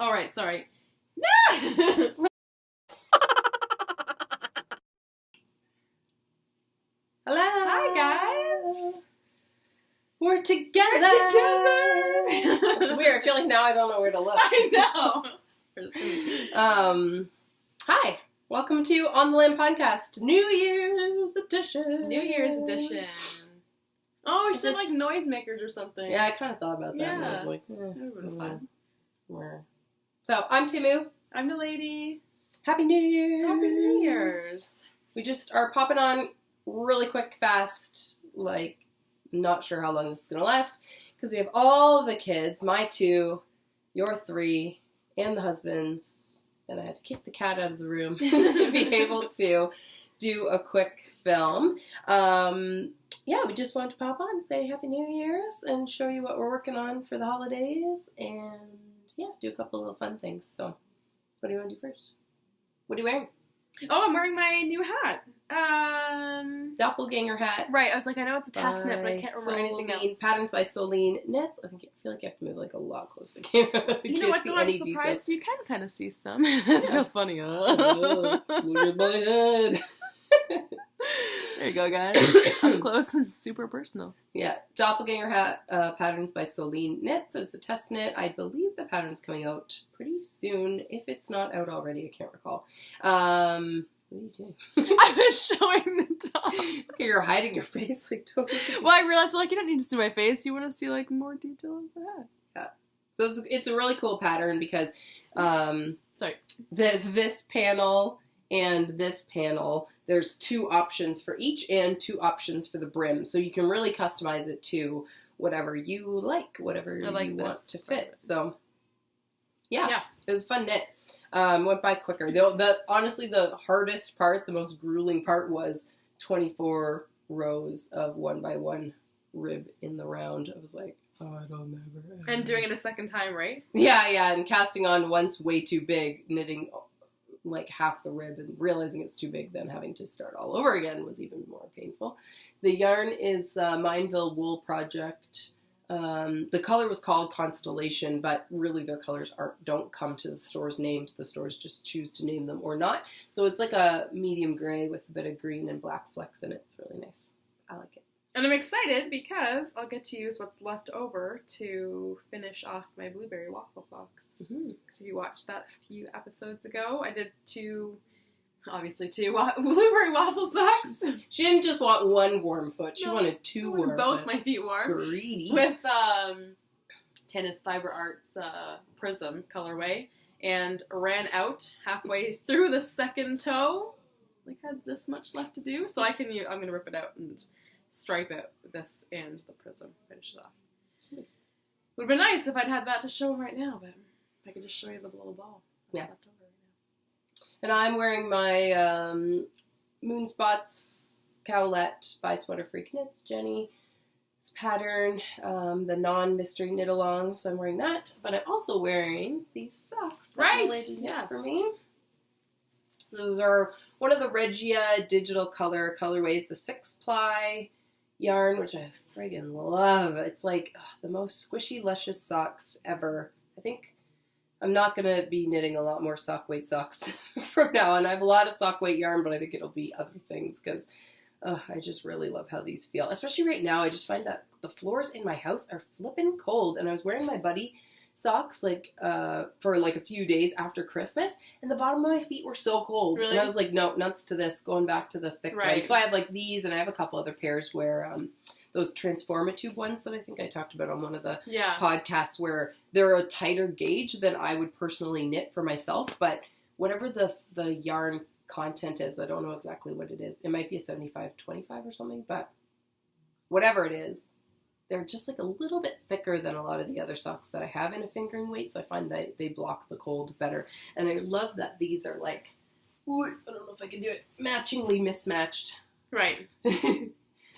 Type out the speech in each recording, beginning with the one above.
All right, sorry. No! Hello. Hi, guys. We're together. It's weird. I feel like now I don't know where to look. I know. Hi. Welcome to On the Limb Podcast, New Year's edition. New Year's edition. Oh, we should like noisemakers or something. Yeah, I kind of thought about that. And I was like, that would have been fun. So, I'm Thamo. I'm Naledi. Happy New Year's. Happy New Year's. We just are popping on really quick, fast, like, not sure how long this is going to last, because we have all the kids, my 2, your 3, and the husbands, and I had to kick the cat out of the room to be able to do a quick film. Yeah, we just wanted to pop on, say Happy New Year's, and show you what we're working on for the holidays, and yeah, do a couple little fun things. So, what do you want to do first? What are you wearing? Oh, I'm wearing my new hat. Doppelganger hat. Right, I was like, I know it's a test knit, but I can't remember anything else. Patterns by Soline Knits. I feel like you have to move like a lot closer to the camera. You know what, though, I'm surprised you can kind of see some. It feels funny. Oh, look at my head. There you go, guys. Up close and super personal. Yeah, Doppelganger hat, Patterns by Soline Knits. So it's a test knit. I believe the pattern's coming out pretty soon. If it's not out already, I can't recall. What are you doing? I was showing the top. Okay, you're hiding your face. Like, totally. Well, I realized, like, you don't need to see my face. You want to see, like, more detail of the hat. Yeah. So it's a really cool pattern because Sorry. This panel and this panel, there's 2 options for each and 2 options for the brim. So you can really customize it to whatever you like, whatever you want to fit. So, yeah, it was a fun knit. Went by quicker. Honestly, the hardest part, the most grueling part was 24 rows of 1x1 rib in the round. I was like, oh, I don't ever. And doing it a second time, right? Yeah, and casting on once way too big, knitting like half the rib and realizing it's too big, then having to start all over again was even more painful. The yarn is Mineville Wool Project. The color was called Constellation, but really their colors don't come to the stores named. The stores just choose to name them or not. So it's like a medium gray with a bit of green and black flecks in it. It's really nice. I like it. And I'm excited because I'll get to use what's left over to finish off my blueberry waffle socks. Mm-hmm. Because if you watched that a few episodes ago, I did 2 blueberry waffle socks. She didn't just want one warm foot. She wanted 2 warm both foots. my feet warm. Greedy. With Tennis Fiber Arts Prism colorway. And ran out halfway through the second toe. Like, had this much left to do. So I'm going to rip it out and stripe out this and the prism. Finish it off. Would have been nice if I'd had that to show right now, but I could just show you the little ball that's left over right now. And I'm wearing my Moonspots Cowlette by Sweater Freak Knits, Jenny's pattern, the non-mystery knit along, so I'm wearing that. But I'm also wearing these socks that the lady knit for me. So those are one of the Regia digital colorways, the 6-ply yarn, which I friggin' love. It's like the most squishy, luscious socks ever. I think I'm not going to be knitting a lot more sock weight socks from now on. I have a lot of sock weight yarn, but I think it'll be other things because I just really love how these feel. Especially right now, I just find that the floors in my house are flippin' cold. And I was wearing my Buddy socks like for like a few days after Christmas, and the bottom of my feet were so cold. Really? And I was like, no, nuts to this, going back to the thick right. ones. So I have like these, and I have a couple other pairs where those Transformatube ones that I think I talked about on one of the podcasts, where they're a tighter gauge than I would personally knit for myself, but whatever the yarn content is, I don't know exactly what it is. It might be a 75-25 or something, but whatever it is, they're just like a little bit thicker than a lot of the other socks that I have in a fingering weight, so I find that they block the cold better. And I love that these are like, I don't know if I can do it, matchingly mismatched. Right.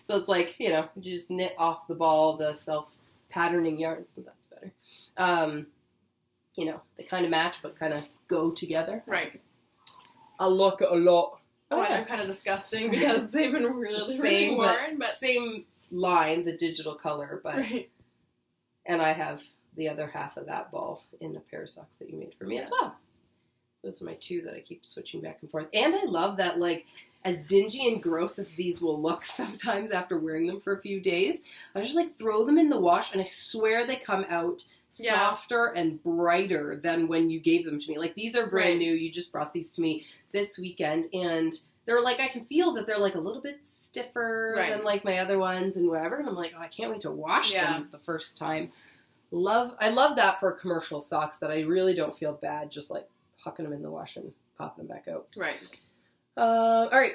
So it's like, you just knit off the ball the self-patterning yarn, so that's better. They kind of match, but kind of go together. Right. I look a lot. Oh, and I'm kind of disgusting because they've been really worn, but same line, the digital color, but and I have the other half of that ball in a pair of socks that you made for me as well. Those are my two that I keep switching back and forth. And I love that, like, as dingy and gross as these will look sometimes after wearing them for a few days, I just, like, throw them in the wash, and I swear they come out softer and brighter than when you gave them to me. Like, these are brand new. You just brought these to me this weekend, and they're, like, I can feel that they're, like, a little bit stiffer than, like, my other ones and whatever. And I'm like, oh, I can't wait to wash them the first time. I love that for commercial socks, that I really don't feel bad just, like, hucking them in the wash and popping them back out. Right. All right.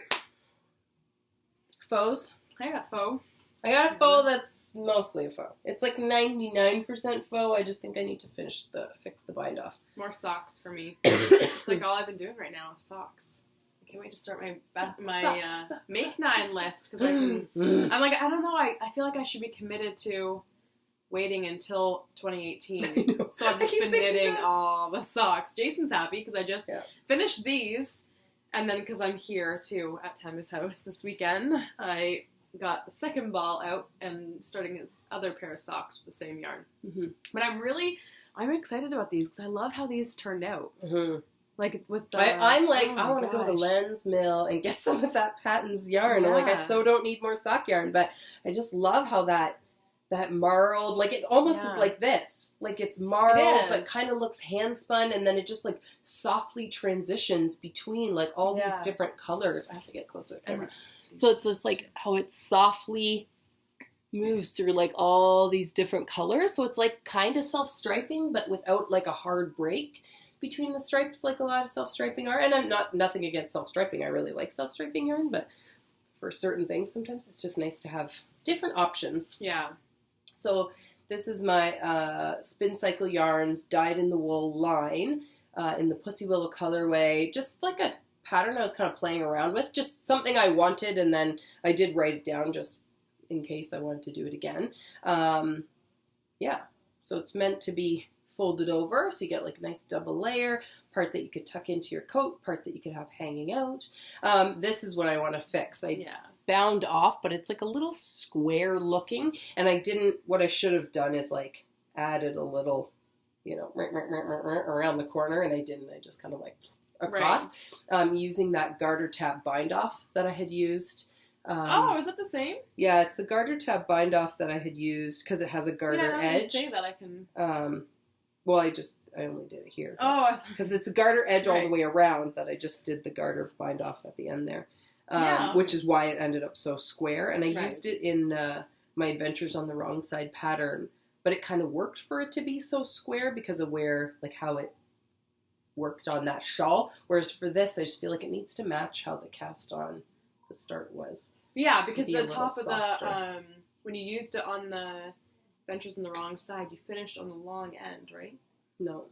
Faux. I got faux. I got a faux that's mostly a faux. It's like 99% faux. I just think I need to fix the bind off. More socks for me. It's like all I've been doing right now is socks. I can't wait to start my make 9 list, because I'm like, I don't know. I feel like I should be committed to waiting until 2018. So I've just been knitting all the socks. Jason's happy because I just finished these. And then because I'm here, too, at Tammy's house this weekend, I got the second ball out and starting his other pair of socks with the same yarn. Mm-hmm. But I'm excited about these because I love how these turned out. Mm-hmm. Like, with the... I want to go to Len's Mill and get some of that Patton's yarn. Yeah. I'm like, I so don't need more sock yarn. But I just love how that marled, like, it almost is like this. Like, it's marled, but kind of looks hand-spun, and then it just, like, softly transitions between, like, all these different colors. I have to get closer to the camera. So it's just, like, how it softly moves through, like, all these different colors. So it's, like, kind of self-striping, but without, like, a hard break between the stripes, like a lot of self-striping are. And I'm nothing against self-striping. I really like self-striping yarn, but for certain things, sometimes it's just nice to have different options. Yeah. So this is my Spin Cycle Yarns Dyed in the Wool line in the Pussy Willow colorway. Just like a pattern I was kind of playing around with. Just something I wanted, and then I did write it down just in case I wanted to do it again. So it's meant to be folded over, so you get like a nice double layer, part that you could tuck into your coat, part that you could have hanging out. This is what I want to fix. Bound off, but it's like a little square looking, and what I should have done is like added a little, around the corner, and I didn't. I just kind of like across, using that garter tab bind off that I had used. Is that the same? Yeah, it's the garter tab bind off that I had used because it has a garter edge. You say that I can. I only did it here. Because it's a garter edge all the way around that I just did the garter bind off at the end there. Which is why it ended up so square. And I used it in my Adventures on the Wrong Side pattern, but it kind of worked for it to be so square because of how it worked on that shawl. Whereas for this, I just feel like it needs to match how the cast on the start was. Yeah, because the top of the, when you used it on the Adventures on the Wrong Side, you finished on the long end, right? No.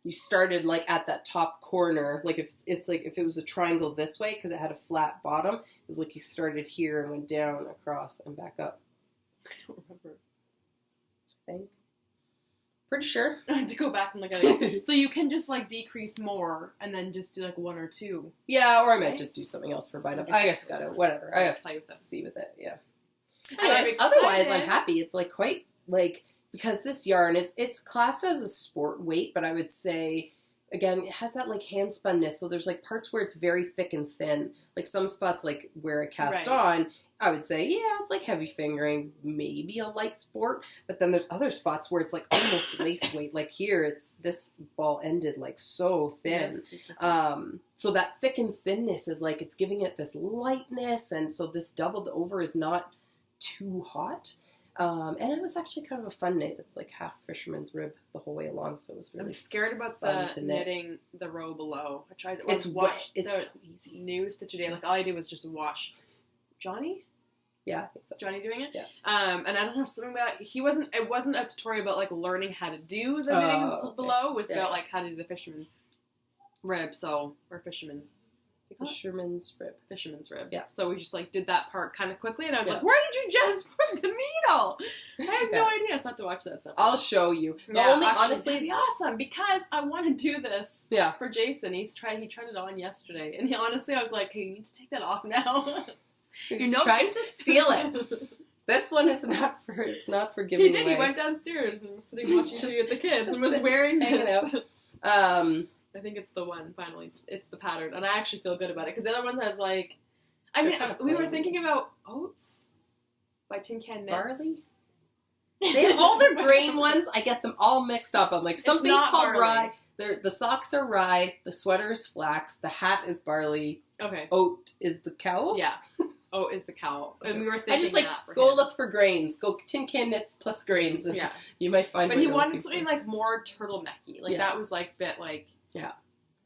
You started like at that top corner, like if it was a triangle this way, because it had a flat bottom, it was like you started here and went down, across, and back up. I don't remember. I think. Pretty sure. I had to go back and look at it. So you can just like decrease more and then just do like 1 or 2. Yeah, or I might just do something else for bind up. I guess whatever. I have to play with it. See with it, yeah. Otherwise, I'm happy. It's like quite like. Because this yarn, it's classed as a sport weight, but I would say, again, it has that like hand spunness. So there's like parts where it's very thick and thin. Like some spots, like where it cast on, I would say, yeah, it's like heavy fingering, maybe a light sport. But then there's other spots where it's like almost lace weight. Like here, this ball ended like so thin. Yes, so that thick and thinness is like, it's giving it this lightness. And so this doubled over is not too hot. And it was actually kind of a fun knit. It's like half fisherman's rib the whole way along, so it was really I'm scared about the knitting the row below. I tried to It's watch it's the so easy. new Stitch a Day. Like all I did was just wash. Johnny? Yeah, I think so. Johnny doing it? Yeah. And I don't know, something about it wasn't a tutorial about like learning how to do the knitting below. It was about like how to do the fisherman rib, or fisherman. Fisherman's rib. Yeah. So we just like did that part kind of quickly, and I was like, "Where did you just put the needle?" I have no idea. So I have to watch that stuff. I'll show you. Honestly, it'd be awesome because I want to do this. Yeah. For Jason, he tried it on yesterday, and honestly, I was like, "Hey, you need to take that off now." He's trying to steal it. This one is not for giving He did. away. He went downstairs and was sitting watching Just- TV with the kids and was just wearing hanging this. out. I think it's the one, finally. It's the pattern. And I actually feel good about it. Because the other ones I was like... I mean, They're kind of we were plain. thinking about oats by Tin Can Knits. Barley? They have all their grain ones. I get them all mixed up. I'm like, something's not called barley. rye. The socks are rye. The sweater is flax. The hat is barley. Okay. Oat is the cowl. Yeah. Oat is the cow. And we were thinking I just like that for go him. look for grains. Go Tin Can Knits plus grains, and Yeah. you might find. But what he you're wanted looking something for. like more turtlenecky. Like Yeah. that was like bit like...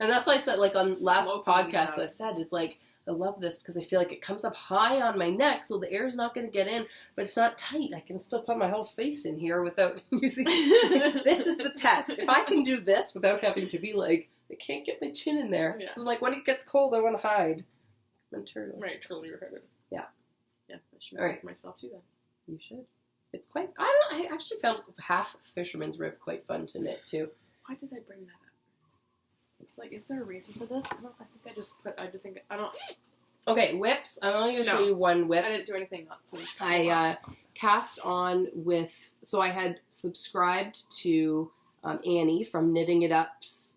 And that's why I said, like, on last Sloping podcast, down. I said, is like, I love this because I feel like it comes up high on my neck, so the air's not going to get in, but it's not tight. I can still put my whole face in here without using... This is the test. If I can do this without having to be like, I can't get my chin in there. Yeah. 'Cause I'm like, when it gets cold, I want to hide. I'm turtle. Right, totally heard. Yeah. Yeah, I should All make right. it for myself too then. You should. It's quite... I actually found half fisherman's rib quite fun to knit, too. Why did I bring that up? It's like, is there a reason for this? I don't... Okay, whips. I'm only going to show No. you one whip. I didn't do anything since I cast on with, so I had subscribed to Annie from Knitting It Up's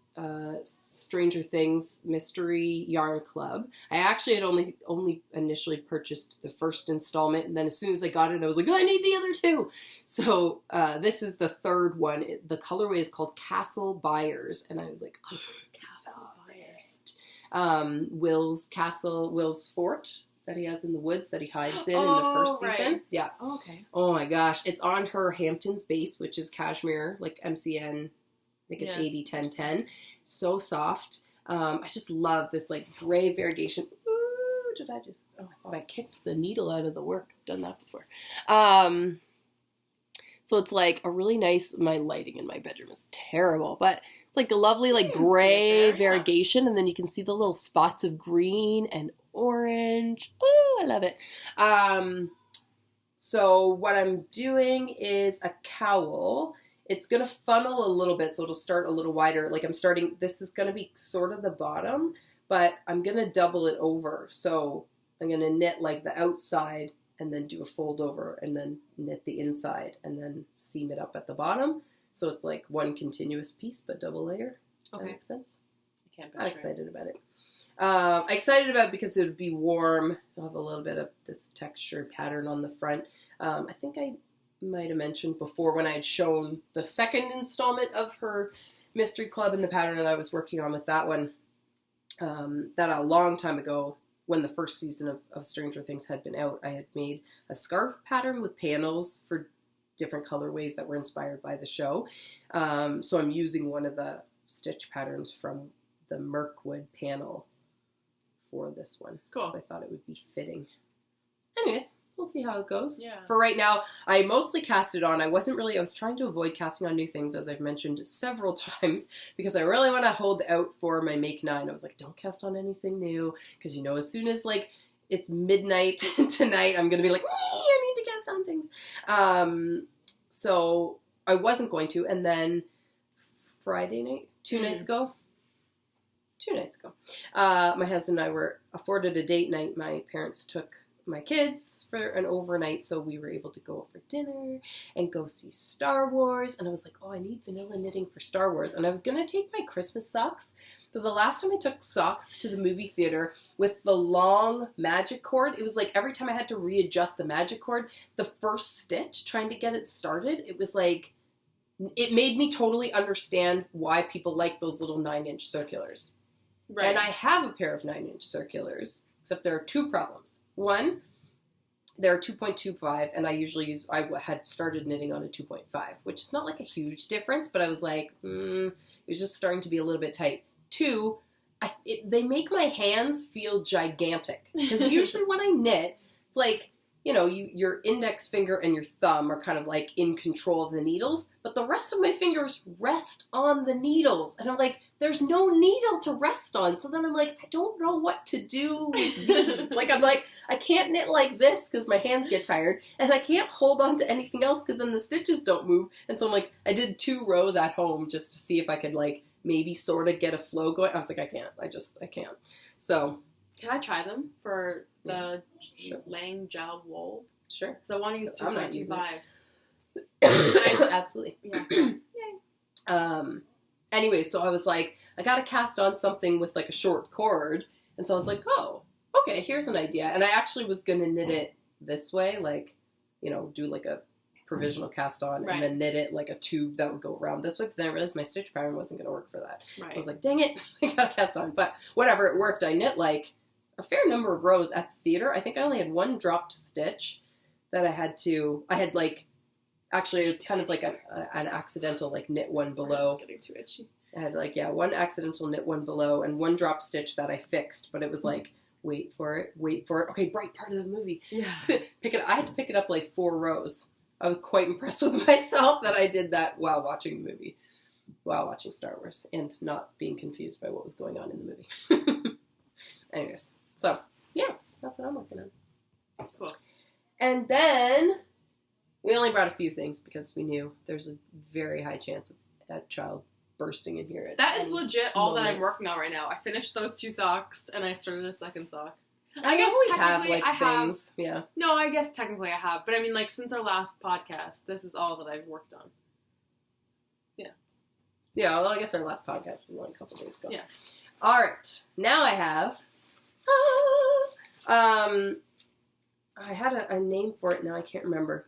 Stranger Things Mystery Yarn Club. I actually had only initially purchased the first installment, and then as soon as I got it, I was like, oh, I need the other two. So this is the third one. The colorway is called Castle Buyers, and I was like, oh, Castle Buyers. Will's fort that he has in the woods that he hides in the first right. season. Yeah. Oh, okay. Oh my gosh. It's on her Hamptons base, which is cashmere, like MCN. I think it's Yeah, 80, 10, 10. So soft. I just love this like gray variegation. Ooh, I thought I kicked the needle out of the work. Done that before. So it's like a really nice, my lighting in my bedroom is terrible, but it's like a lovely like can see it gray there, yeah. variegation, and then you can see the little spots of green and orange. Ooh, I love it. So what I'm doing is a cowl. It's going to funnel a little bit, so it'll start a little wider. Like this is going to be sort of the bottom, but I'm going to double it over. So I'm going to knit like the outside and then do a fold over and then knit the inside and then seam it up at the bottom. So it's like one continuous piece, but double layer. That Okay. makes sense? I can't I'm picture it. excited about it. I'm excited about it because it would be warm. I'll have a little bit of this textured pattern on the front. I think I might have mentioned before when I had shown the second installment of her Mystery Club and the pattern that I was working on with that one, that a long time ago, when the first season of Stranger Things had been out, I had made a scarf pattern with panels for different colorways that were inspired by the show. So I'm using one of the stitch patterns from the Mirkwood panel for this one. Cool. Because I thought it would be fitting. Anyways, we'll see how it goes. Yeah. For right now, I mostly cast it on. I was trying to avoid casting on new things, as I've mentioned several times, because I really want to hold out for my Make 9. I was like, don't cast on anything new, because as soon as like it's midnight tonight, I'm going to be like, I need to cast on things. So I wasn't going to, and then Friday night, 2 nights ago, my husband and I were afforded a date night. My parents took my kids for an overnight, so we were able to go for dinner and go see Star Wars. And I was like, I need vanilla knitting for Star Wars. And I was going to take my Christmas socks. So the last time I took socks to the movie theater with the long magic cord, it was like every time I had to readjust the magic cord, the first stitch, trying to get it started, it was like, it made me totally understand why people like those little 9-inch circulars. Right. And I have a pair of 9-inch circulars, except there are two problems. One, they're 2.25, and I had started knitting on a 2.5, which is not like a huge difference, but I was like, it was just starting to be a little bit tight. Two, they make my hands feel gigantic, because usually when I knit, it's like, your index finger and your thumb are kind of like in control of the needles, but the rest of my fingers rest on the needles. And I'm like, there's no needle to rest on. So then I'm like, I don't know what to do with these. I'm like, I can't knit like this because my hands get tired, and I can't hold on to anything else because then the stitches don't move. And so I'm like, I did 2 rows at home just to see if I could like maybe sort of get a flow going. I was like, I can't. I can't. So Can I try them for the Sure. Lang gel wool? Sure. So I want to use I'm not 2.25. using it. Absolutely. Yeah. Anyway, so I was like, I gotta cast on something with like a short cord. And so I was like, oh, okay, here's an idea. And I actually was gonna knit it this way, like, you know, do like a provisional cast on and then knit it like a tube that would go around this way. But then I realized my stitch pattern wasn't gonna work for that. Right. So I was like, dang it, I gotta cast on. But whatever, it worked. I knit like a fair number of rows at the theater. I think I only had one dropped stitch that I had like, actually it's kind of like an accidental like knit one below. It's getting too itchy. I had like, one accidental knit one below and one drop stitch that I fixed, but it was like, wait for it. Okay, bright part of the movie. Yeah. I had to pick it up like 4 rows. I was quite impressed with myself that I did that while watching the movie, while watching Star Wars, and not being confused by what was going on in the movie. Anyways, so yeah, that's what I'm working on. Cool. And then we only brought a few things because we knew there's a very high chance of that child bursting in here. That is legit all that moment. I'm working on right now. I finished those 2 socks and I started a second sock. I guess always have technically like I have. things. Yeah. No, I guess technically I have. But I mean, like, since our last podcast, this is all that I've worked on. Yeah, well, I guess our last podcast was only a couple days ago. Yeah. All right. Now I have... I had a name for it. Now I can't remember.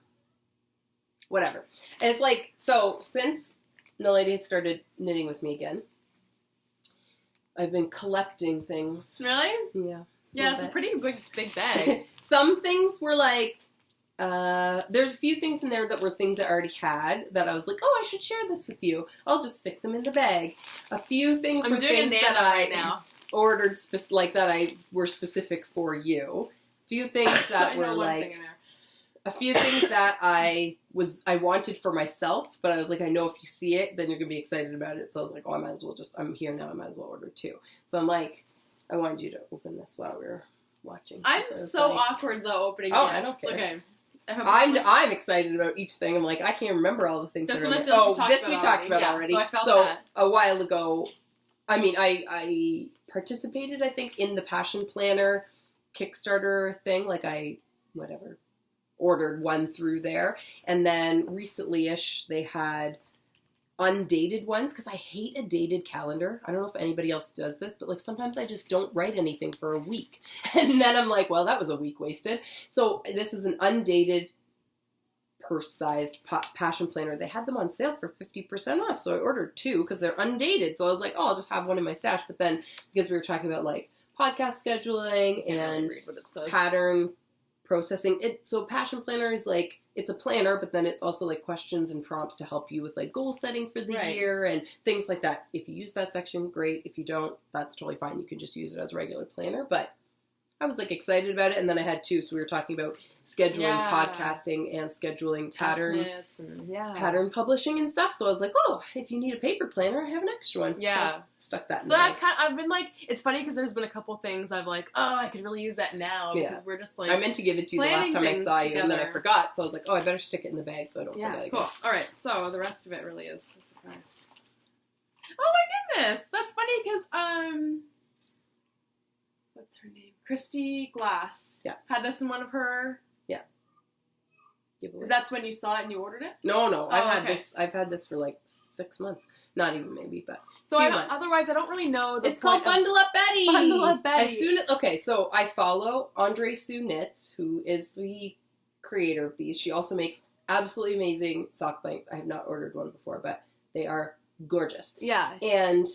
Whatever. And it's like, so since Naledi started knitting with me again, I've been collecting things. Really? Yeah. Yeah, it's a pretty big bag. Some things were like, there's a few things in there that were things I already had that I was like, oh, I should share this with you. I'll just stick them in the bag. A few things were things that I ordered, like that I were specific for you. A few things that were like, a few things that I wanted for myself, but I was like, I know if you see it, then you're going to be excited about it. So I was like, oh, I might as well I'm here now, I might as well order 2. So I'm like, I wanted you to open this while we were watching. I'm so awkward though opening it. I don't care. Okay. I'm excited about each thing. I'm like, I can't remember all the things That's that what are I feel like we talked about already. So I felt so that. A while ago, I mean, I participated, I think, in the Passion Planner Kickstarter thing. Like ordered one through there. And then recently-ish, they had undated ones, because I hate a dated calendar. I don't know if anybody else does this, but like sometimes I just don't write anything for a week. And then I'm like, well, that was a week wasted. So this is an undated purse-sized Passion Planner. They had them on sale for 50% off. So I ordered 2 because they're undated. So I was like, oh, I'll just have one in my stash. But then because we were talking about like podcast scheduling and pattern processing, so Passion Planner is like, it's a planner, but then it's also like questions and prompts to help you with like goal setting for the year and things like that. If you use that section, great. If you don't, that's totally fine. You can just use it as a regular planner. But I was like excited about it, and then I had 2. So we were talking about scheduling, podcasting, and scheduling pattern publishing and stuff. So I was like, oh, if you need a paper planner, I have an extra one. Yeah, so stuck that. So that's kind of, I've been like, it's funny because there's been a couple things I've like, oh, I could really use that now because we're just like, I meant to give it to you the last time I saw you, and then I forgot. So I was like, oh, I better stick it in the bag so I don't forget again. Cool. All right, so the rest of it really is a surprise. Oh my goodness, that's funny because what's her name? Christy Glass. Yeah. Had this in one of her. Yeah. Giveaway. That's when you saw it and you ordered it? No. I've had this for like 6 months. Not even maybe, but so otherwise I don't really know. It's called Bundle Up Betty. Bundle Up Betty. So I follow Andre Sue Knits, who is the creator of these. She also makes absolutely amazing sock blanks. I have not ordered one before, but they are gorgeous. Yeah. And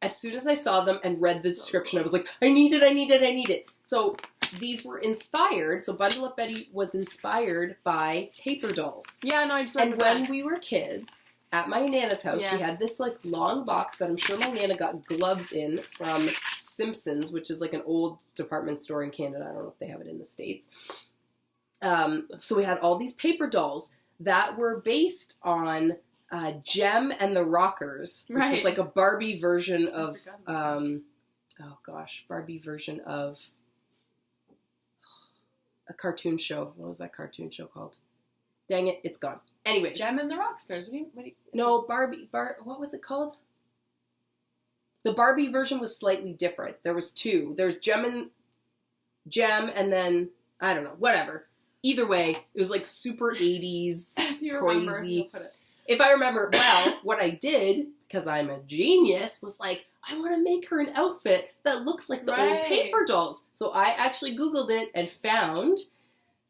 as soon as I saw them and read the description, I was like, I need it. So these were inspired. So Bundle Up Betty was inspired by paper dolls. Yeah, no, I just remember when we were kids at my Nana's house, we had this like long box that I'm sure my Nana got gloves in from Simpsons, which is like an old department store in Canada. I don't know if they have it in the States. So we had all these paper dolls that were based on Jem and the Rockers, which was like a Barbie version of, Barbie version of a cartoon show. What was that cartoon show called? Dang it, it's gone. Anyways. Jem and the Rockstars. No, what was it called? The Barbie version was slightly different. There was 2. There's Jem and then, I don't know, whatever. either way, it was like super 80s, If you remember, crazy. you'll put it. If I remember, well, what I did, because I'm a genius, was like, I want to make her an outfit that looks like the old paper dolls. So I actually Googled it and found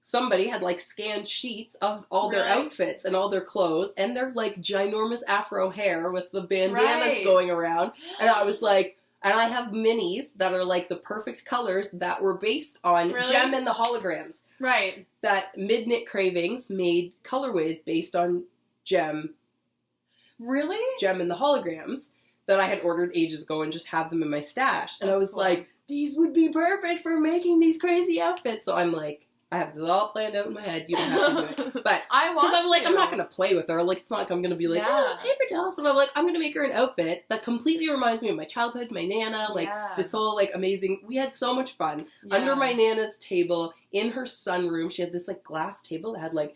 somebody had like scanned sheets of all their outfits and all their clothes and their like ginormous afro hair with the bandanas going around. And I was like, and I have minis that are like the perfect colors that were based on Gem and the Holograms. Right. That Mid-Knit Cravings made colorways based on Gem. Really? Gem and the Holograms that I had ordered ages ago and just have them in my stash. And I was like, these would be perfect for making these crazy outfits. So I'm like, I have this all planned out in my head. You don't have to do it. But I want to. Because I was like, I'm not going to play with her. Like, it's not like I'm going to be like, oh, paper dolls. But I'm like, I'm going to make her an outfit that completely reminds me of my childhood, my Nana. Like, this whole, like, amazing. We had so much fun. Under my Nana's table, in her sunroom, she had this, like, glass table that had, like,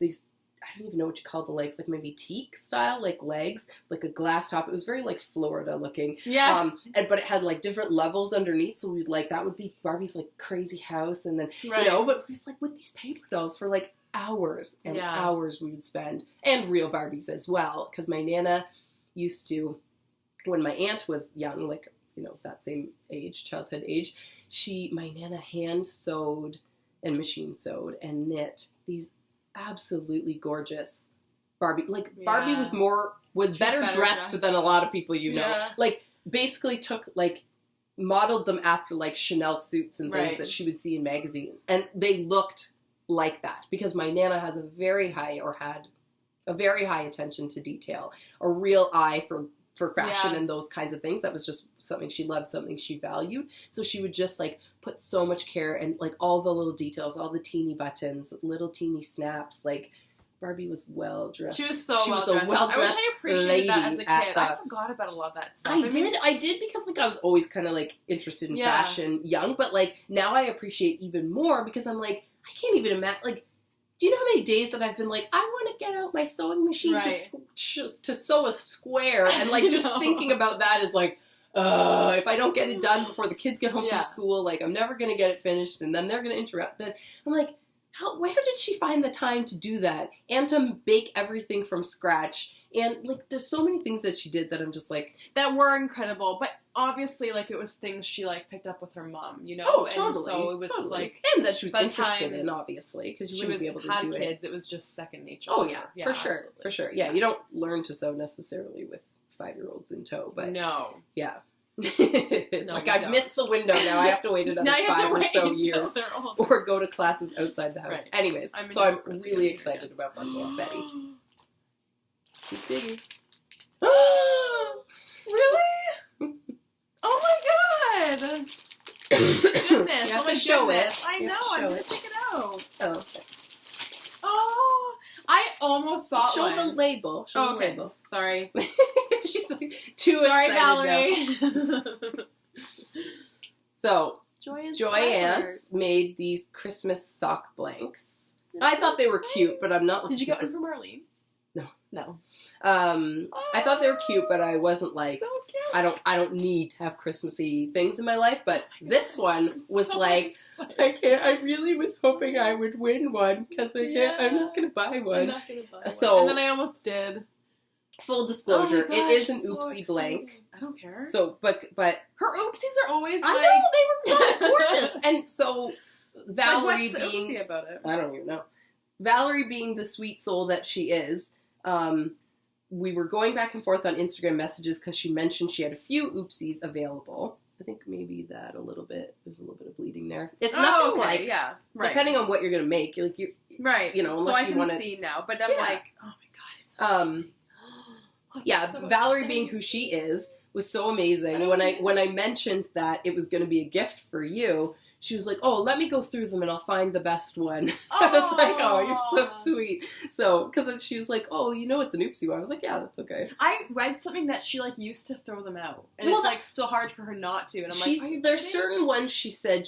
these, I don't even know what you call the legs, like maybe teak style, like legs, like a glass top. It was very like Florida looking. Yeah. But it had like different levels underneath. So we'd like, that would be Barbie's like crazy house. And then, you know, but we just like with these paper dolls for like hours and hours we would spend. And real Barbies as well. Because my Nana used to, when my aunt was young, like, you know, that same age, childhood age, my Nana hand sewed and machine sewed and knit these absolutely gorgeous Barbie. Like, Barbie was better dressed than a lot of people you know. Yeah. Like, basically took, like, modeled them after, like, Chanel suits and things that she would see in magazines. And they looked like that. Because my Nana has a very high, or had a very high attention to detail. A real eye for fashion and those kinds of things. That was just something she loved, something she valued. So she would just, like, put so much care and, like, all the little details, all the teeny buttons, little teeny snaps. Like, Barbie was well dressed. She was so well dressed. I wish I appreciated that as a kid. I forgot about a lot of that stuff. I did because, like, I was always kind of, like, interested in fashion young. But, like, now I appreciate even more because I'm like, I can't even imagine, like, do you know how many days that I've been like, I want to get out my sewing machine to sew a square, and like just thinking about that is like, if I don't get it done before the kids get home from school, like I'm never gonna get it finished, and then they're gonna interrupt it. I'm like, where did she find the time to do that and to bake everything from scratch? And like, there's so many things that she did that I'm just like, that were incredible, but obviously, like, it was things she, like, picked up with her mom, you know? Oh, totally. And so it was, like... And that she was interested in, obviously, because you wouldn't be able to do it. She had kids, it was just second nature. Oh, yeah, for sure, absolutely. For sure. Yeah, you don't learn to sew necessarily with 5-year-olds in tow, but... No. Yeah. It's like, I've missed the window now. I have to wait another 5 or so years. Or go to classes outside the house. Right. Anyways, so I'm really excited about Bundle Up Betty. Keep digging. Really? Oh my god! Goodness! You have to show it. I know. I'm gonna take it out. Oh, okay. Oh, I almost bought Show one. the label. Show the label. Sorry. She's like too excited Valerie. So Joy Ants made these Christmas sock blanks. I thought they were cute, but I'm not. Did you get one from Marlene? No. I thought they were cute, but I wasn't like, so cute. I don't need to have Christmassy things in my life, but this one was so like, I really was hoping I would win one, because I'm not going to buy one. I'm not going to buy one. So, and then I almost did. Full disclosure, gosh, it is an so oopsie blank. I don't care. So, but her oopsies are always I like... know, they were gorgeous. And so, Valerie like, what's the being... oopsie about it? I don't even know. Valerie being the sweet soul that she is, we were going back and forth on Instagram messages because she mentioned she had a few oopsies available. I think maybe that a little bit, there's a little bit of bleeding there. It's nothing like, depending on what you're going to make, like you know, unless so I you want to. See now, but I'm like, oh my god, it's so Valerie being who she is was so amazing. When I mentioned that it was going to be a gift for you, she was like, oh, let me go through them and I'll find the best one. I was like, oh, you're so sweet. So, because she was like, oh, you know it's an oopsie one. I was like, yeah, that's okay. I read something that she, like, used to throw them out. And it's, like, still hard for her not to. And I'm like, are you there's certain ones she said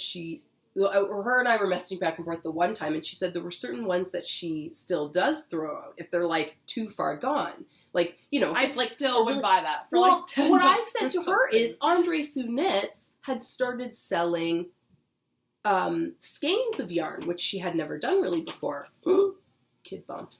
or her and I were messaging back and forth the one time, and she said there were certain ones that she still does throw out if they're, like, too far gone. Like, you know, I like, still would buy that for, like, $10. What I said to her is Andre Sue Knits had started selling skeins of yarn, which she had never done really before. Kid bombed.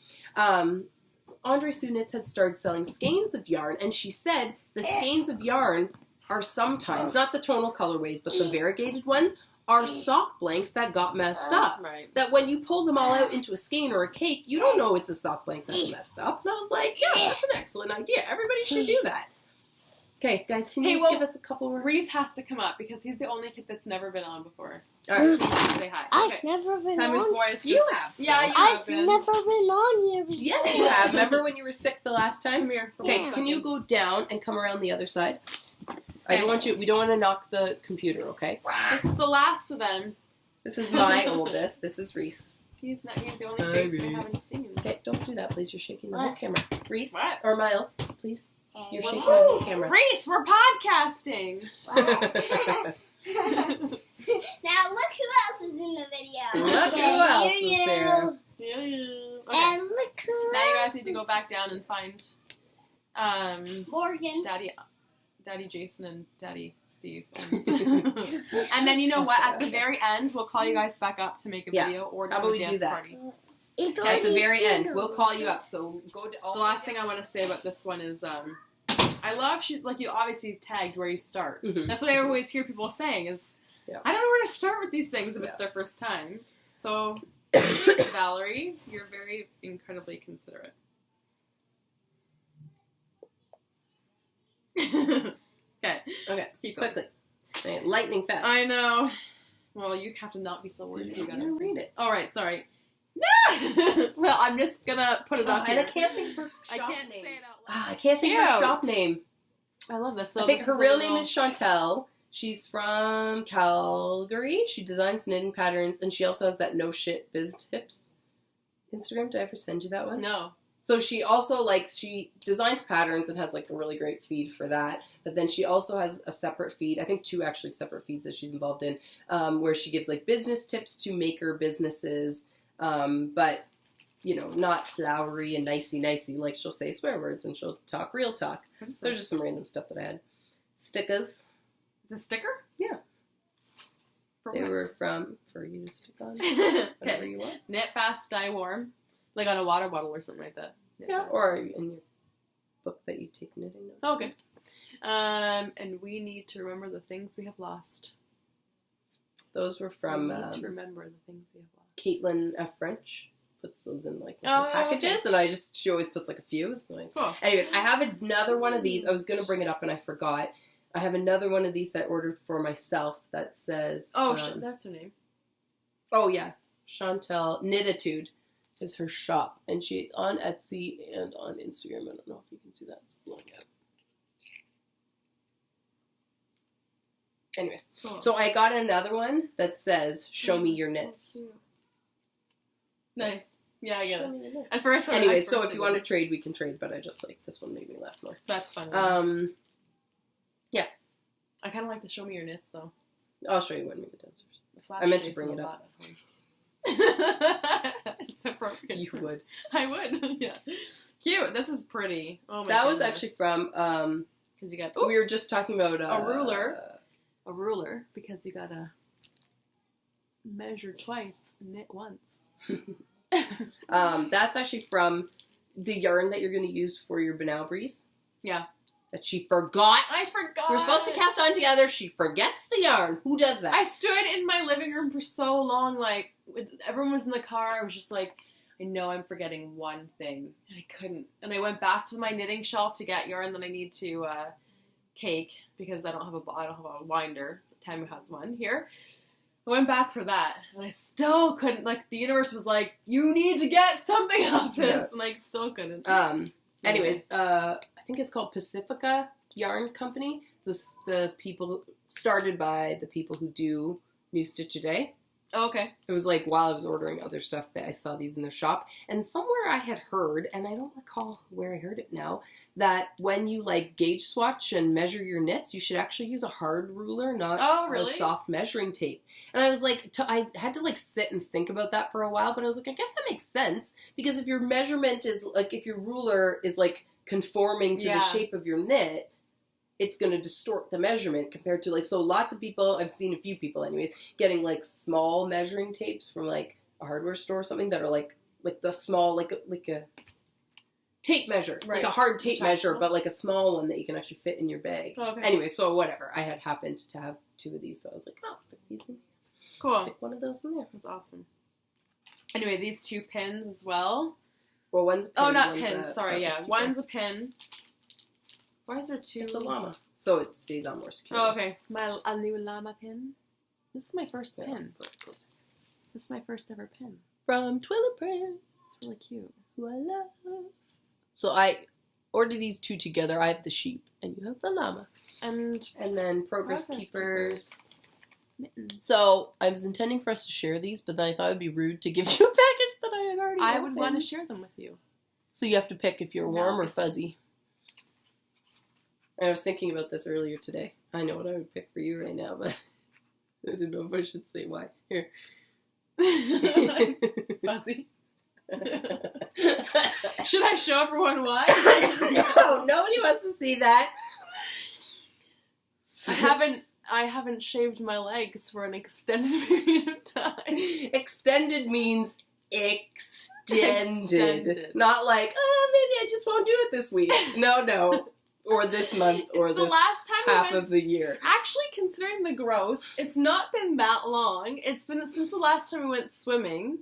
Andre Sue Knits had started selling skeins of yarn, and she said the skeins of yarn are sometimes, not the tonal colorways, but the variegated ones, are sock blanks that got messed up. Right. That when you pull them all out into a skein or a cake, you don't know it's a sock blank that's messed up. And I was like, yeah, that's an excellent idea. Everybody should do that. Okay, guys, can you just give us a couple more? Reese has to come up because he's the only kid that's never been on before. All right. So Reese can say hi. I've never been Time is on. voice. You have. Yeah, you I've have been. never been on here before. Yes, you have. Remember when you were sick the last time? Come here. for Okay, one can you second. go down and come around the other side? I don't want you. We don't want to knock the computer. Okay. This is the last of them. This is my oldest. This is Reese. He's the only Hi, face I Reese. haven't seen. Okay, don't do that, please. You're shaking the What? whole camera. Reese What? or Miles, please. You're Hey. shaking the whole camera. Reese, we're podcasting. Now look who else is in the video. Look who Okay, else here is there. Yeah. Okay. And look who Now you else guys need to go back down and find Morgan. Daddy Jason and Daddy Steve. And then you know what? At the very end, we'll call you guys back up to make a Yeah. video or do How about a we do dance that? party. It's At the already very end, finger. we'll call you up. So go to all The last thing I want to say about this one is, I love you obviously tagged where you start. Mhm. That's what I always hear people saying is, Yeah. I don't know where to start with these things if it's Yeah. their first time. So, thanks, Valerie. You're very incredibly considerate. Okay. Okay, Keep going. quickly. Okay, lightning fast. I know. Well, you have to not be so worried if you You're gotta gonna read it. All right, sorry. No! Well, I'm just gonna put it up And here. I can't think of her I shop can't name. say it out loud. I can't think of her Cute. shop name. I love this. So I think this her is a real little- name is Chantel. She's from Calgary. She designs knitting patterns, and she also has that No Shit Biz Tips Instagram. Did I ever send you that one? No. So she also, she designs patterns and has, a really great feed for that. But then she also has a separate feed, I think 2 actually separate feeds that she's involved in, where she gives, business tips to maker businesses, but, not flowery and nicey-nicey. Like, she'll say swear words and she'll talk real talk. What is There's this? just some random stuff that I had. Stickers. Is it a sticker? Yeah. For They what? were for you to stick on, whatever Okay. you want. Knit fast, dye warm. Like on a water bottle or something like that. Yeah, or in your book that you take knitting notes. Oh, okay. And we need to remember the things we have lost. Those were from we need to remember the things we have lost. Caitlin F. French. Puts those in little Oh, packages, and she always puts a few. So Cool. anyways, I have another one of these. I was going to bring it up and I forgot. I have another one of these that I ordered for myself that says... Oh, that's her name. Oh, yeah. Chantel Knititude is her shop. And she on Etsy and on Instagram. I don't know if you can see that. It's blowing out. Anyways, Cool. so I got another one that says, show me your So knits. cute. Nice. Yeah, I get Show it. me your knits. At first, Anyway, so if you want to trade, we can trade, but I just this one made me laugh more. that's fun. Yeah. I kind of like the show me your knits though. I'll show you when we get downstairs. The flash I meant to Jason bring it a up. lot at home. It's appropriate. You would. I would. Yeah. Cute. This is pretty. Oh my. That was goodness. actually from, because you got we were just talking about A ruler. a ruler because you gotta measure twice, knit once. That's actually from the yarn that you're going to use for your Banal Breeze. Yeah. That she forgot. I forgot. We're supposed to cast on together. She forgets the yarn. Who does that? I stood in my living room for so long, everyone was in the car. I was just like, I know I'm forgetting one thing, and I couldn't. And I went back to my knitting shelf to get yarn that I need to cake because I don't have a winder. So Tamu has one here. I went back for that, and I still couldn't. The universe was like, you need to get something of this, and I still couldn't. Anyways, I think it's called Pacifica Yarn Company. The people started by the people who do New Stitch a Day. Oh, okay. It was while I was ordering other stuff that I saw these in their shop. And somewhere I had heard, and I don't recall where I heard it now, that when you gauge swatch and measure your knits, you should actually use a hard ruler, not Oh, a really? soft measuring tape. And I was I had to sit and think about that for a while, but I was I guess that makes sense. Because if your measurement is, if your ruler is conforming to the Yeah. shape of your knit, it's going to distort the measurement compared to like, so lots of people, I've seen a few people anyways, getting like small measuring tapes from like a hardware store or something that are like the small, like a tape measure, Right. like a hard tape measure, Adjustable. but like a small one that you can actually fit in your bag. Okay. Anyway, so whatever. I had happened to have 2 of these, so I was like, I'll stick these in. Cool. Stick one of those in there. That's awesome. Anyway, these 2 pins as well. Well, one's a pin. Oh, not one's pins. a Sorry, yeah. purpose One's a pin. Why is there 2? It's a llama, so it stays on more secure. Oh, okay. A new llama pin. This is my first pin. This is my first ever pin. From Twiller Print, It's really cute. who I love. So I ordered these 2 together. I have the sheep, and you have the llama. And then Progress Progress Keepers. mittens. So I was intending for us to share these, but then I thought it would be rude to give you a package that I had already I opened. would want to share them with you. So you have to pick if you're warm No, or fuzzy. I was thinking about this earlier today. I know what I would pick for you right now, but I didn't know if I should say why. Here. Fuzzy. Should I show everyone why? No, nobody wants to see that. I haven't shaved my legs for an extended period of time. Extended means extended. Extended. Not like, oh, maybe I just won't do it this week. No. Or this month, or It's the this last time we half went- of the year. Actually, considering the growth, it's not been that long. It's been since the last time we went swimming.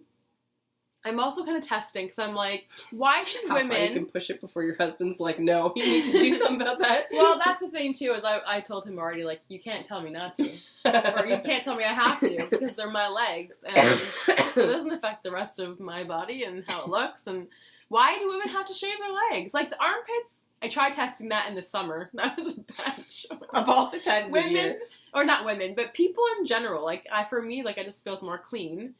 I'm also kind of testing because I'm like, why should How far you can women? push it before your husband's like, no, you need to do something about that. Well, that's the thing too. Is I told him already, like, you can't tell me not to, or you can't tell me I have to because they're my legs, and it doesn't affect the rest of my body and how it looks. And why do women have to shave their legs? Like the armpits. I tried testing that in the summer. That was a bad choice. Of all the times of Women, year. or not women, but people in general. Like for me, like I just feels more clean.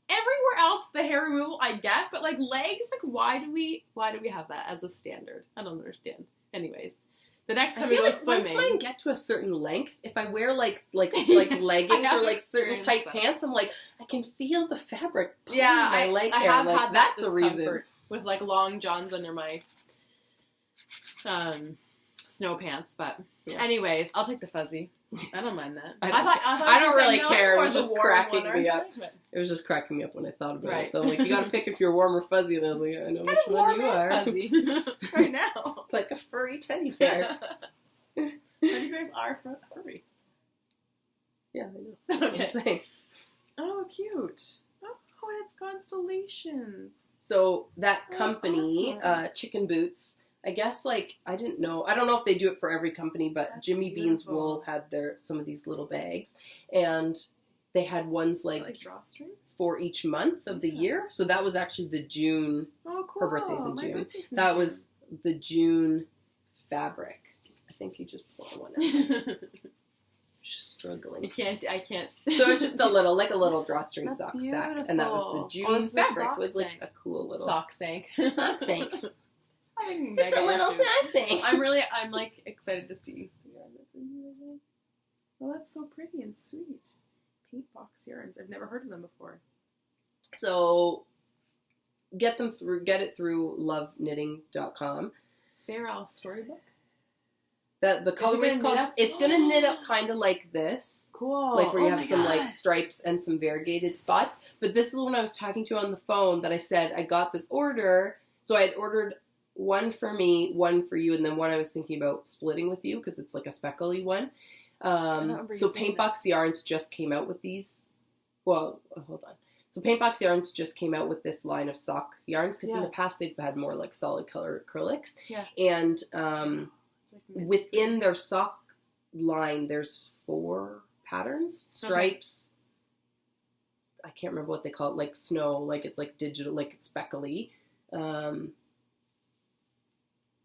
Everywhere else, the hair removal I get, but like legs, like why do we have that as a standard? I don't understand. Anyways, the next I time we feel go like swimming, once mine get to a certain length, if I wear like leggings or like certain experienced tight that. pants, I'm like, I can feel the fabric pulling yeah, my leg I hair. have Like, had that that's a reason. discomfort with like long johns under my snow pants. But Yeah. anyways, I'll take the fuzzy. I don't mind that. I thought don't you said really no, care. It or was the just warm cracking one, me aren't up. I? But It was just cracking me up when I thought about Right. it. Though, like, you gotta pick if you're warm or fuzzy. And I was like, I know kind which of one warm you and are. fuzzy right now. Like a furry teddy bear. Teddy bears are furry. Yeah, I know. That's what I'm saying. Oh, cute. Oh, and it's constellations. So that Oh, company, awesome. Chicken Boots, I guess, like, I don't know if they do it for every company, but That's Jimmy Bean's beautiful. Wool had some of these little bags, and they had ones Like drawstring? for each month of the Yeah. year. So that was actually the June. Oh, cool. Her birthday's in My June. birthday's in That June. was the June fabric. I think you just pulled one out. Struggling. I can't. So it's just a little drawstring That's sock sack, and that was the beautiful. June Oh, it's the fabric. sock Was like sank. a cool little sock sank. sock sank. I think It's a little sock sank. I'm like excited to see. Oh, that's so pretty and sweet. Paint box yarns. I've never heard of them before. So get it through loveknitting.com. Farrell storybook. The colorway's gonna called. knit up? It's gonna knit up kind of like this. Cool. Like where you Oh have my some like God. stripes and some variegated spots. But this is the one I was talking to on the phone that I said I got this order. So I had ordered one for me, one for you, and then one I was thinking about splitting with you because it's like a speckly one. remember you So saying Paintbox Yarns just came out with these. Well, hold on. So Paintbox Yarns just came out with this line of sock yarns because in Yeah. the past they've had more like solid color acrylics. Yeah. And It's like mint. within their sock line, there's 4 patterns, stripes. I can't remember what they call it, like snow, like it's like digital, like it's speckly.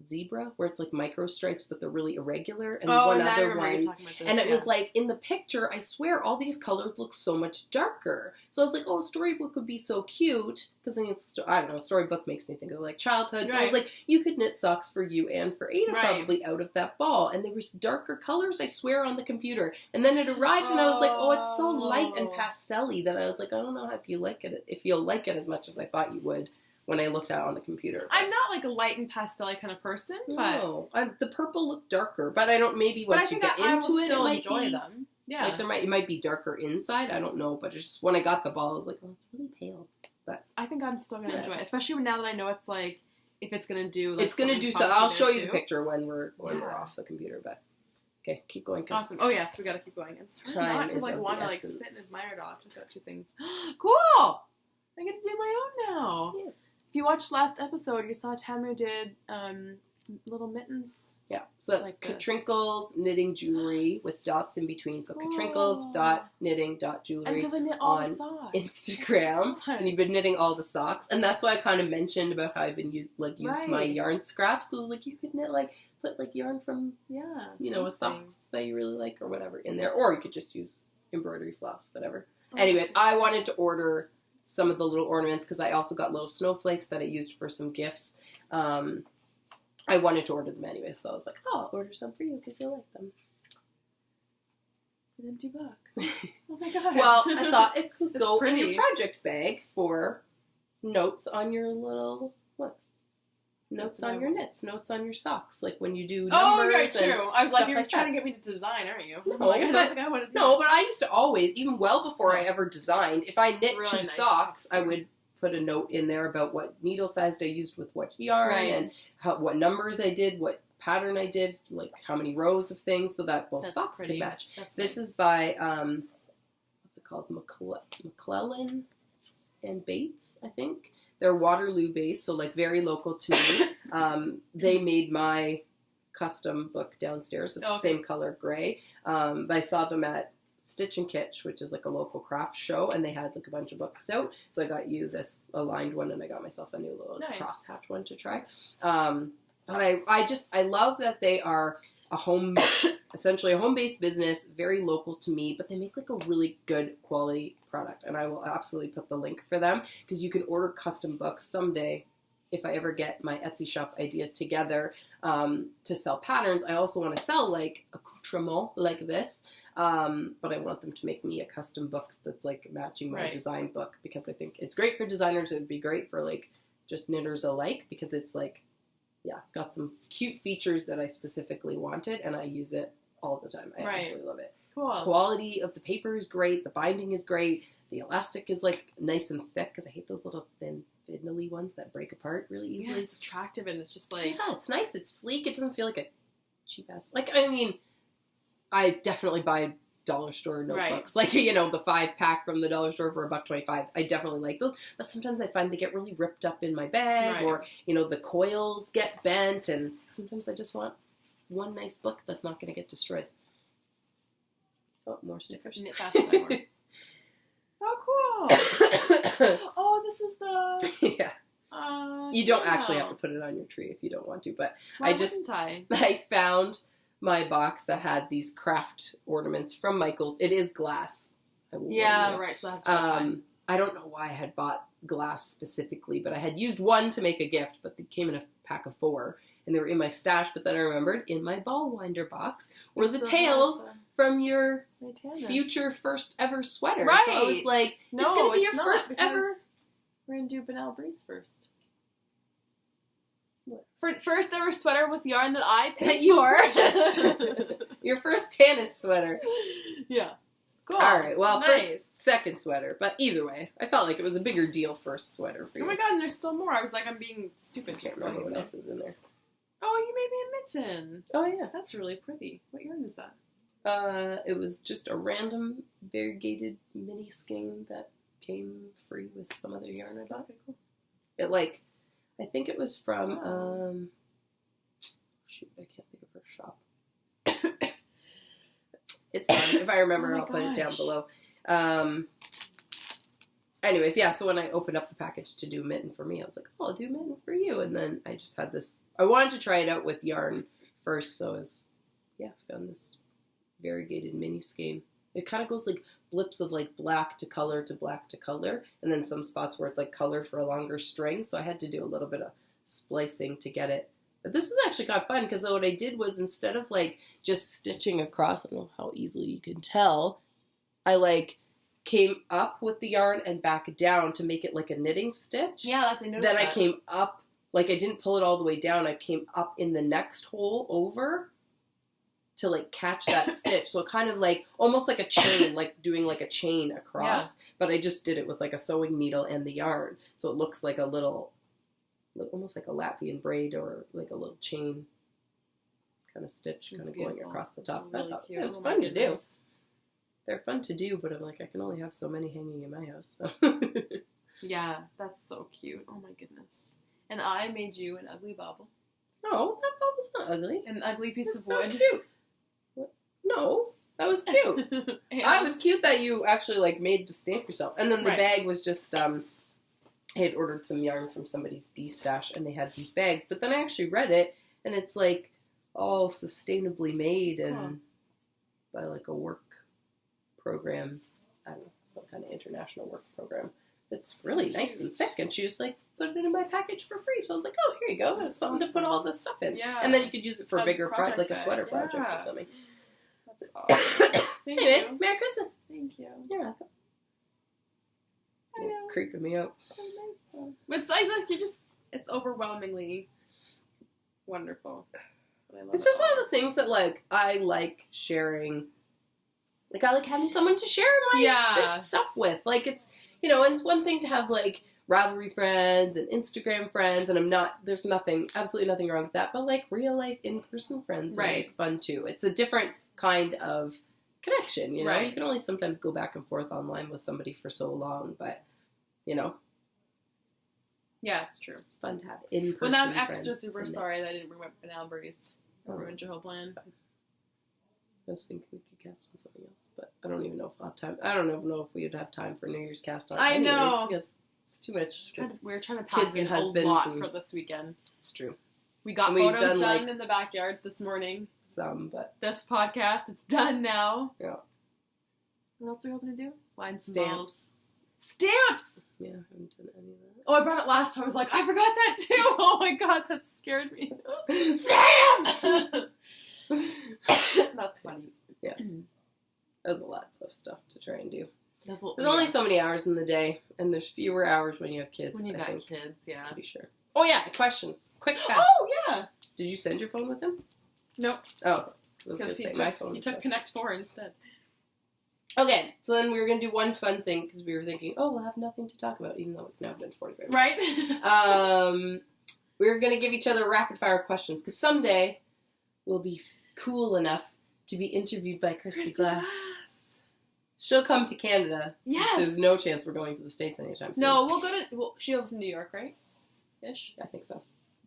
Zebra, where it's like micro stripes, but they're really irregular, and Oh, one now I other remember you one. talking about this. And it yeah. was like, in the picture, I swear, all these colors look so much darker. So I was like, oh, a storybook would be so cute. Because then it's, I don't know, storybook makes me think of like childhood. So I was Right. like, you could knit socks for you and for Ada Right. probably out of that ball. And there was darker colors, I swear, on the computer. And then it arrived and I was like, oh, it's so light and Oh. pastel-y that I was like, I don't know if you'll like it as much as I thought you would. when I looked at it on the computer. I'm not like a light and pastel kind of person, but No, the purple looked darker, but I don't. Maybe once you get I into will it, still it might enjoy be, them. Yeah, like it might be darker inside. I don't know, but it's just when I got the ball, I was like, oh, it's really pale. But I think I'm still gonna enjoy it, especially now that I know it's like if it's gonna do. Like, it's gonna do so. I'll show you the picture when we're off the computer. But okay, keep going. Awesome. Oh yes, we gotta keep going. It's hard not to like want to like sit and admire dots. We've got 2 things. Cool. I get to do my own now. Yeah. If you watched last episode, you saw Thamo did little mittens. Yeah, so that's like Katrinkles knitting jewelry with dots in between. So katrinkles.knitting.jewelry And because I knit all the on socks. Instagram, and you've been knitting all the socks, and that's why I kind of mentioned about how I've been used my yarn scraps. So I was like, you could knit put yarn from a socks that you really like or whatever in there, or you could just use embroidery floss, whatever. Anyways, I wanted to order some of the little ornaments because I also got little snowflakes that I used for some gifts. I wanted to order them anyway, so I was like, oh, I'll order some for you because you'll like them. An empty book. Oh my god. Well, I thought it could go in pretty. your project bag for notes on your little, notes on your knits, notes on your socks, like when you do numbers. Oh, yeah, true. I was like, you're like trying that. to get me to design, aren't you? No, I don't but- think I want to do No, but I used to always, even well before I ever designed, if I knit really 2 nice socks, socks. I would put a note in there about what needle size I used with what yarn Right. and what numbers I did, what pattern I did, like how many rows of things, so that both That's socks pretty. could match. That's This nice. is by, what's it called? McClellan and Bates, I think. They're Waterloo based, so like very local to me. They made my custom book downstairs. It's the same color, gray. But I saw them at Stitch and Kitsch, which is like a local craft show, and they had like a bunch of books out. So I got you this aligned one, and I got myself a new little crosshatch one to try. But I love that they are essentially a home-based business, very local to me, but they make like a really good quality product, and I will absolutely put the link for them because you can order custom books someday. If I ever get my Etsy shop idea together to sell patterns, I also want to sell like accoutrement like this. But I want them to make me a custom book that's like matching my design book because I think it's great for designers. It would be great for like just knitters alike because it's like, got some cute features that I specifically wanted and I use it all the time. I absolutely love it. Cool. Quality of the paper is great. The binding is great. The elastic is like nice and thick because I hate those little thin fiddly ones that break apart really easily. Yeah, it's attractive and it's just like... Yeah, it's nice. It's sleek. It doesn't feel like a cheap ass... Like, I mean, I definitely buy dollar store notebooks. Like, the 5-pack from the dollar store for $1.25. I definitely like those. But sometimes I find they get really ripped up in my bag or, the coils get bent. And sometimes I just want one nice book that's not going to get destroyed. Oh, more stickers. Knit fast time. Oh, cool. Oh, this is the... Yeah. You don't actually have to put it on your tree if you don't want to, but Why I I found my box that had these craft ornaments from Michael's. It is glass. I will warn you. right. So that's I don't know why I had bought glass specifically, but I had used one to make a gift, but they came in a pack of 4, and they were in my stash, but then I remembered in my ball winder box were the tails from your future first ever sweater. Right. So I was like, no, it's going to be it's your not, first ever. We're going to do Banal Breeze first. First ever sweater with yarn that I paid That you for. purchased. Your first tennis sweater. Yeah. Cool. All right. Well, nice. second sweater. But either way, I felt like it was a bigger deal first sweater for you. Oh my god, and there's still more. I was like, I'm being stupid. I can't remember what else is in there. Oh, you made me a mitten. Oh, yeah. That's really pretty. What yarn is that? It was just a random variegated mini skein that came free with some other yarn I bought. Okay, cool. It I think it was from, shoot, I can't think of her shop. It's fine. If I remember, I'll put it down below. Anyways, yeah, so when I opened up the package to do a mitten for me, I was like, oh, I'll do a mitten for you. And then I just had this, I wanted to try it out with yarn first, so I was, found this variegated mini skein. It kind of goes like blips of like black to color to black to color, and then some spots where it's like color for a longer string, so I had to do a little bit of splicing to get it. But this was actually kind of fun, because what I did was, instead of like just stitching across, I don't know how easily you can tell, I like came up with the yarn and back down to make it like a knitting stitch. Yeah, that's I noticed Then that. I came up, like I didn't pull it all the way down. I came up in the next hole over to like catch that stitch. So it kind of like, almost like a chain, like doing like a chain across. Yeah. But I just did it with like a sewing needle and the yarn. So it looks like a little, almost like a Latvian braid or like a little chain kind of stitch kind of going across the top. Really cute. It was fun to do. They're fun to do, but I'm like, I can only have so many hanging in my house. So. Yeah, that's so cute. Oh my goodness. And I made you an ugly bauble. No, that bauble's not ugly. An ugly piece That's of wood. So cute. No, that was cute. It was cute that you actually like made the stamp yourself. And then the bag was just I had ordered some yarn from somebody's D-stash and they had these bags. But then I actually read it and it's like all sustainably made and by like a work program. I don't know, some kind of international work program. It's really nice and thick. And she just like put it in my package for free. So I was like, oh, here you go. That's something to put all this stuff in. Yeah. And then you could use it for a bigger project, like a sweater project or something. That's awesome. Anyways, Merry Christmas. Thank you. You're welcome. I know. Creeping me out. So nice though. But it's like it's overwhelmingly wonderful. It's just one of those things that like I like sharing. Like I like having someone to share this stuff with. Like it's it's one thing to have like Ravelry friends and Instagram friends, and there's absolutely nothing wrong with that. But like real life in-person friends are like fun too. It's a different kind of connection, you know. You can only sometimes go back and forth online with somebody for so long, but yeah, it's true. It's fun to have in-person. Well, now I'm extra super sorry that I didn't bring my banana berries. I ruined your whole plan. I was thinking we could cast on something else, but I don't even know if we'll have time. I don't even know if we would have time for New Year's cast on. I know, because it's too much. We're trying to pack in a lot for this weekend. It's true. We got photos done in the backyard this morning. But this podcast, it's done now. Yeah. What else are we hoping to do? Wine stamps. Stamps! Yeah, I haven't done any of that. Oh, I brought it last time. I was like, I forgot that too. Oh my god, that scared me. Stamps! That's funny. Yeah. There's a lot of stuff to try and do. There's only so many hours in the day, and there's fewer hours when you have kids. When you got kids, yeah. Pretty sure. Oh yeah, questions. Quick fast. Oh yeah. Did you send your phone with him? Nope. Oh. Because you took Connect 4 instead. Okay, so then we were going to do one fun thing, because we were thinking, oh, we'll have nothing to talk about, even though it's now been 45 minutes. Right? We were going to give each other rapid-fire questions, because someday we'll be cool enough to be interviewed by Christy Glass. She'll come to Canada. Yes. There's no chance we're going to the States anytime soon. No, we'll go to... she lives in New York, right? Ish? I think so.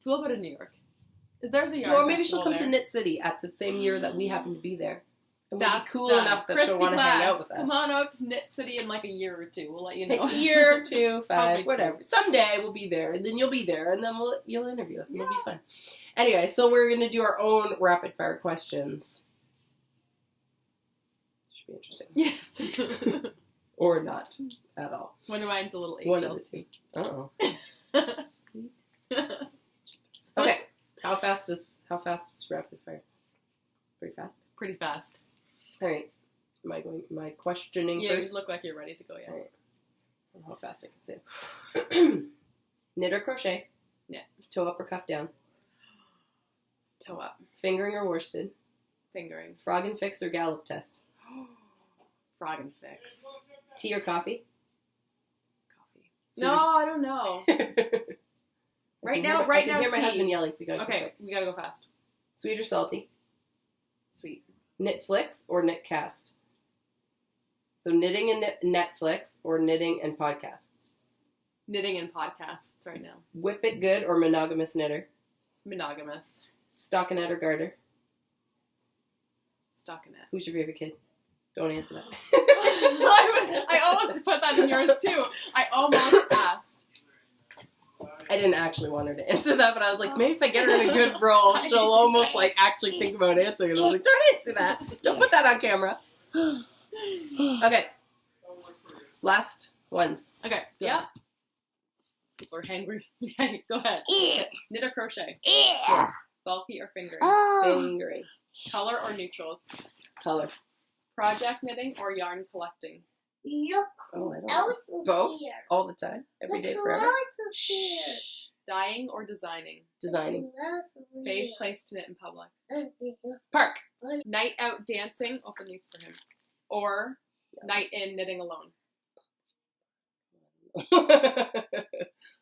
We'll go to New York. There's a yard. Or maybe she'll come to Knit City at the same year that we happen to be there. And we'll be cool enough that she'll want to hang out with us. Come on out to Knit City in like a year or two. We'll let you know. A year, 2, 5, whatever. Someday we'll be there, and then you'll be there, and then you'll interview us, and it'll be fun. Anyway, so we're going to do our own rapid-fire questions. Should be interesting. Yes. Or not at all. One of mine's a little HL. One of the two. Uh-oh. Sweet. Okay. How fast is rapid fire? Pretty fast? Pretty fast. All right. Am I questioning first? Yeah, you look like you're ready to go, yeah. All right. How fast I can say. Knit or crochet? Yeah. Toe up or cuff down? Toe up. Fingering or worsted? Fingering. Frog and fix or gallop test? Frog and fix. Tea or coffee? Coffee. No, I don't know. Right now, I can hear tea. my husband yelling, so you gotta go we gotta go fast. Sweet or salty? Sweet. Knit flicks or knit cast? So knitting and Netflix or knitting and podcasts? Knitting and podcasts right now. Whip it good or monogamous knitter? Monogamous. Stockinette or garter? Stockinette. Who's your favorite kid? Don't answer that. I almost put that in yours too. I almost asked. I didn't actually want her to answer that, but I was like, maybe if I get her in a good role, she'll almost like actually think about answering it. I was like, don't answer that. Don't put that on camera. Okay. Last ones. Okay. Yeah. People are hangry. Okay, go ahead. Knit or crochet? Yeah. Bulky or fingering? Fingering. Color or neutrals? Color. Project knitting or yarn collecting? Look Oh, I who don't know. else is Both? here. All the time, every Look day, who forever. else is here. Dyeing or designing? Designing. Who else is Fave here? place to knit in public? Park. Night out dancing, open these for him. Or night in knitting alone.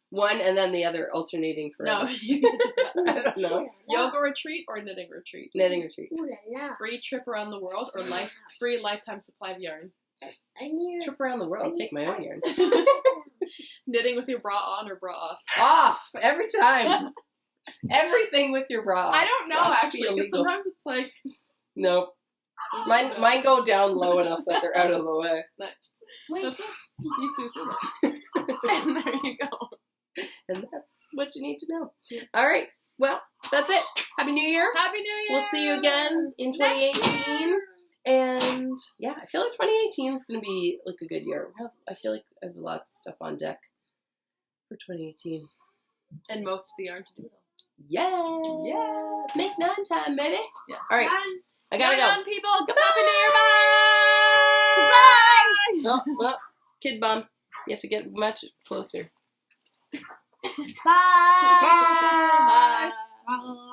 One and then the other alternating forever. No. I don't know. Yoga retreat or knitting retreat? Knitting retreat. Ooh la la. Free trip around the world or free lifetime supply of yarn? I need Trip around the world. Take my own yarn. Knitting with your bra on or bra off? Off every time. Everything with your bra off. I don't know Bra should be actually, because illegal. sometimes it's like Nope. Mine go down low enough that they're out of the way. nice. Wait, That's, you do that. And there you go. And that's what you need to know. All right. Well, that's it. Happy New Year. Happy New Year! We'll see you again in Next 2018. year. And yeah, I feel like 2018 is going to be like a good year. I feel like I have lots of stuff on deck for 2018. And most of the yarn to do it all. Yeah. Yeah. Make 9 time, baby. Yeah. All right. I gotta Yarn go. on, people. Goodbye. Happy New Year. Bye. Oh, well, kid bum. You have to get much closer. Bye. Bye. Bye.